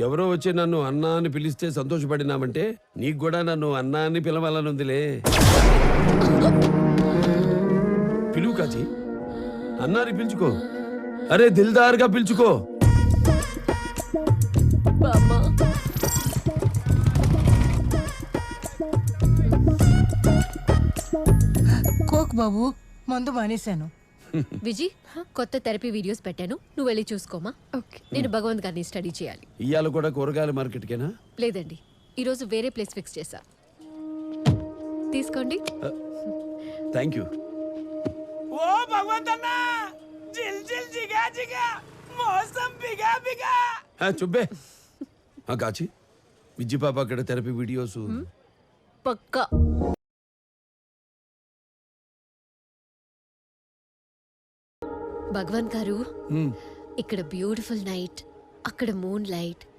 ఎవరో వచ్చి నన్ను అన్నా అని పిలిస్తే సంతోషపడినామంటే నీకు కూడా నన్ను అన్నా అని పిలవాలనుందిలే. పిలువు కాచి, అన్నాని పిలుచుకో. అరే దిల్దార్గా పిలుచుకో. కోక్ బాబు, మందు మానేశాను. విజి, కొత్త థెరపీ వీడియోస్ పెట్టాను, నువ్వు వెళ్ళి చూసుకోమా. నేను భగవంత్ గారిని స్టడీ చేయాలి. ఇవాళ కూడా కూరగాయల మార్కెట్కేనా? లేదండి, ఈరోజు వేరే ప్లేస్ ఫిక్స్ చేశా. తీసుకోండి. Thank you. ఓ భగవంతన్న, జిల్ జిల్ జిగా జిగా మోసం బిగా బిగా. చుబ్బే. కాచి, విజ్జి పాప అక్కడ థెరపీ వీడియోస్ పక్కా. భగవాన్ గారు, ఇక్కడ బ్యూటిఫుల్ నైట్, అక్కడ మూన్ లైట్,